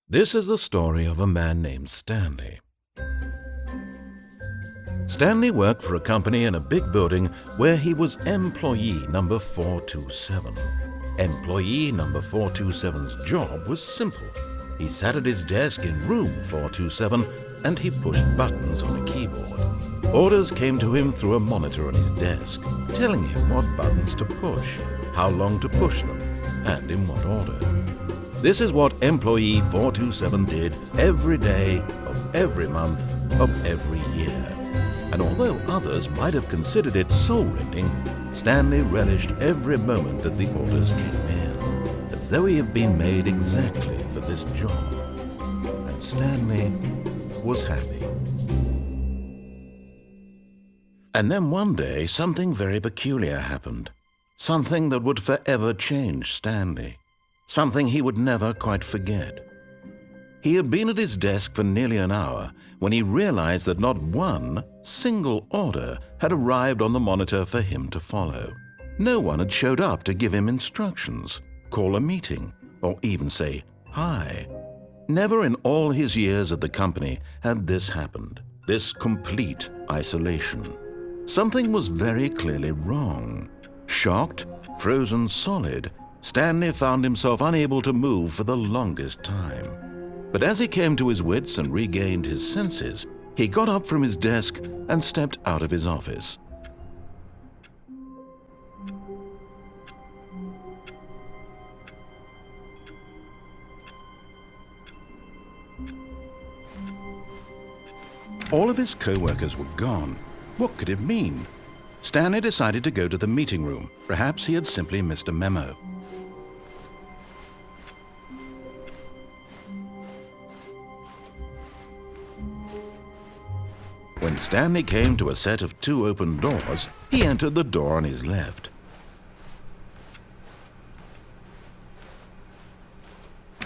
This is the story of a man named Stanley. Stanley worked for a company in a big building where he was employee number 427. Employee number 427's job was simple. He sat at his desk in room 427 and he pushed buttons on a keyboard. Orders came to him through a monitor on his desk, telling him what buttons to push, how long to push them, and in what order. This is what employee 427 did every day of every month of every year. And although others might have considered it soul-rending, Stanley relished every moment that the orders came in, as though he had been made exactly for this job. And Stanley was happy. And then one day, something very peculiar happened. Something that would forever change Stanley. Something he would never quite forget. He had been at his desk for nearly an hour when he realized that not one single order had arrived on the monitor for him to follow. No one had showed up to give him instructions, call a meeting, or even say hi. Never in all his years at the company had this happened, this complete isolation. Something was very clearly wrong. Shocked, frozen solid, Stanley found himself unable to move for the longest time. But as he came to his wits and regained his senses, he got up from his desk and stepped out of his office. All of his co-workers were gone. What could it mean? Stanley decided to go to the meeting room. Perhaps he had simply missed a memo. When Stanley came to a set of 2 open doors, he entered the door on his left.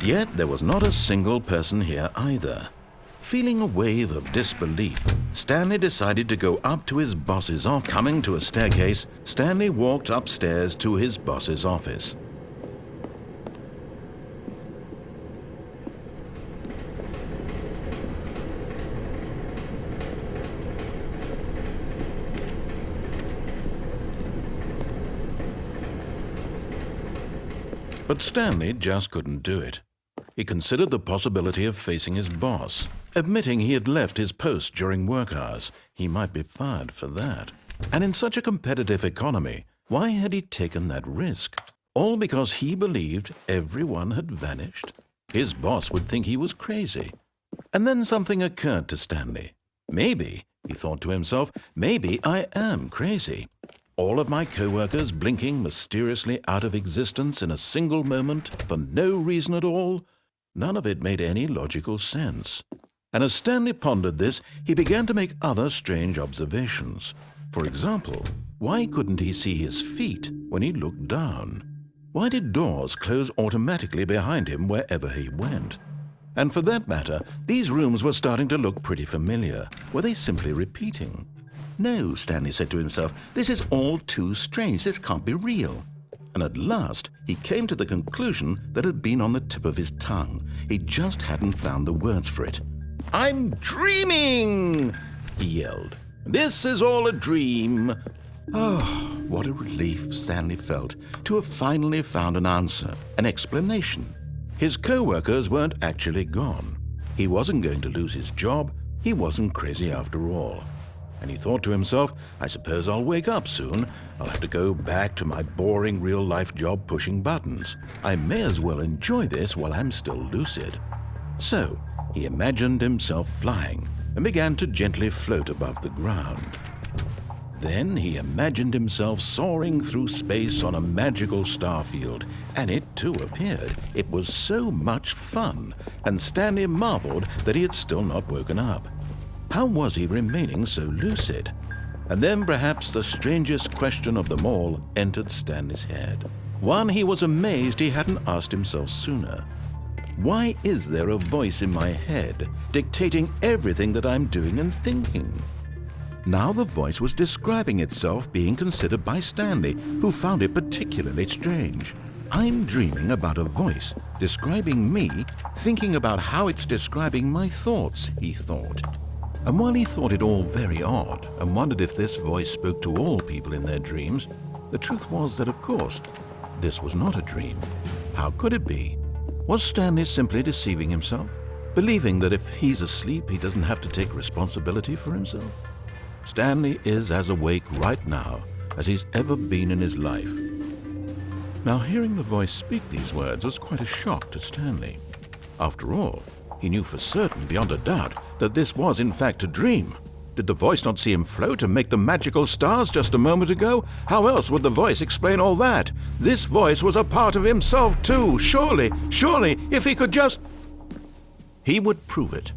Yet there was not a single person here either. Feeling a wave of disbelief, Stanley decided to go up to his boss's office. Coming to a staircase, Stanley walked upstairs to his boss's office. But Stanley just couldn't do it. He considered the possibility of facing his boss. Admitting he had left his post during work hours, he might be fired for that. And in such a competitive economy, why had he taken that risk? All because he believed everyone had vanished? His boss would think he was crazy. And then something occurred to Stanley. Maybe, he thought to himself, maybe I am crazy. All of my co-workers blinking mysteriously out of existence in a single moment for no reason at all? None of it made any logical sense. And as Stanley pondered this, he began to make other strange observations. For example, why couldn't he see his feet when he looked down? Why did doors close automatically behind him wherever he went? And for that matter, these rooms were starting to look pretty familiar. Were they simply repeating? No, Stanley said to himself, this is all too strange. This can't be real. And at last, he came to the conclusion that had been on the tip of his tongue. He just hadn't found the words for it. I'm dreaming, he yelled. This is all a dream. Oh, what a relief Stanley felt to have finally found an answer, an explanation. His co-workers weren't actually gone. He wasn't going to lose his job. He wasn't crazy after all. And he thought to himself, I suppose I'll wake up soon. I'll have to go back to my boring real-life job pushing buttons. I may as well enjoy this while I'm still lucid. So he imagined himself flying and began to gently float above the ground. Then he imagined himself soaring through space on a magical starfield, and it too appeared. It was so much fun, and Stanley marveled that he had still not woken up. How was he remaining so lucid? And then perhaps the strangest question of them all entered Stanley's head. One he was amazed he hadn't asked himself sooner. Why is there a voice in my head dictating everything that I'm doing and thinking? Now the voice was describing itself being considered by Stanley, who found it particularly strange. I'm dreaming about a voice describing me, thinking about how it's describing my thoughts, he thought. And while he thought it all very odd and wondered if this voice spoke to all people in their dreams, the truth was that, of course, this was not a dream. How could it be? Was Stanley simply deceiving himself, believing that if he's asleep, he doesn't have to take responsibility for himself? Stanley is as awake right now as he's ever been in his life. Now, hearing the voice speak these words was quite a shock to Stanley. After all, he knew for certain, beyond a doubt, that this was in fact a dream. Did the voice not see him float and make the magical stars just a moment ago? How else would the voice explain all that? This voice was a part of himself too. Surely, if he could just... He would prove it.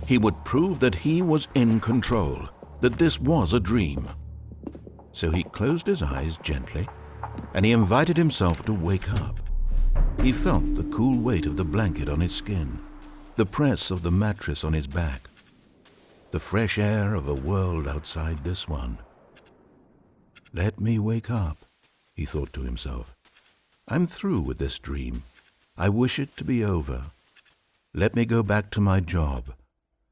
He would prove that he was in control, that this was a dream. So he closed his eyes gently, and he invited himself to wake up. He felt the cool weight of the blanket on his skin, the press of the mattress on his back, the fresh air of a world outside this one. Let me wake up, he thought to himself. I'm through with this dream. I wish it to be over. Let me go back to my job.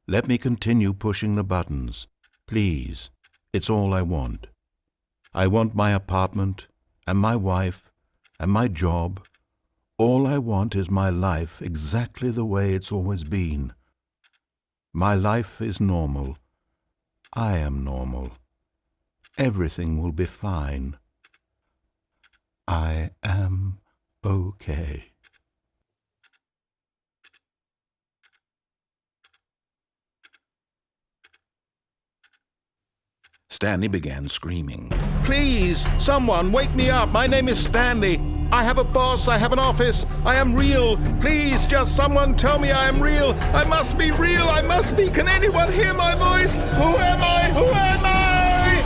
Let me continue pushing the buttons. Please, it's all I want. I want my apartment and my wife and my job. All I want is my life exactly the way it's always been. My life is normal. I am normal. Everything will be fine. I am okay. Stanley began screaming. Please, someone, wake me up. My name is Stanley. I have a boss. I have an office. I am real. Please, just someone tell me I am real. I must be real. I must be. Can anyone hear my voice? Who am I? Who am I?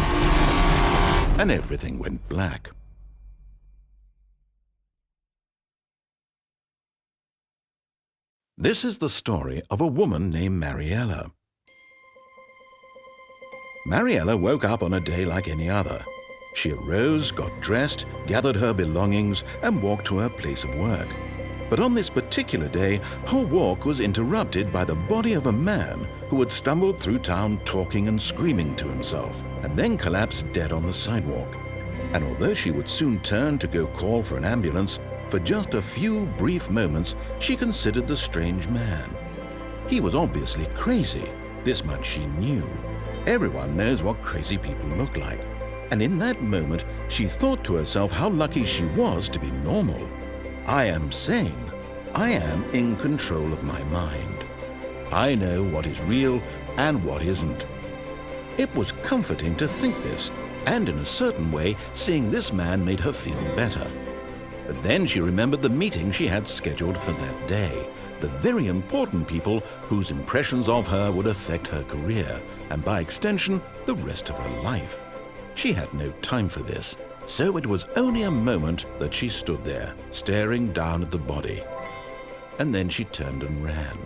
And everything went black. This is the story of a woman named Mariella. Mariella woke up on a day like any other. She arose, got dressed, gathered her belongings, and walked to her place of work. But on this particular day, her walk was interrupted by the body of a man who had stumbled through town talking and screaming to himself, and then collapsed dead on the sidewalk. And although she would soon turn to go call for an ambulance, for just a few brief moments she considered the strange man. He was obviously crazy. This much she knew. Everyone knows what crazy people look like. And in that moment, she thought to herself how lucky she was to be normal. I am sane. I am in control of my mind. I know what is real and what isn't. It was comforting to think this, and in a certain way, seeing this man made her feel better. But then she remembered the meeting she had scheduled for that day, the very important people whose impressions of her would affect her career, and by extension, the rest of her life. She had no time for this, so it was only a moment that she stood there, staring down at the body. And then she turned and ran.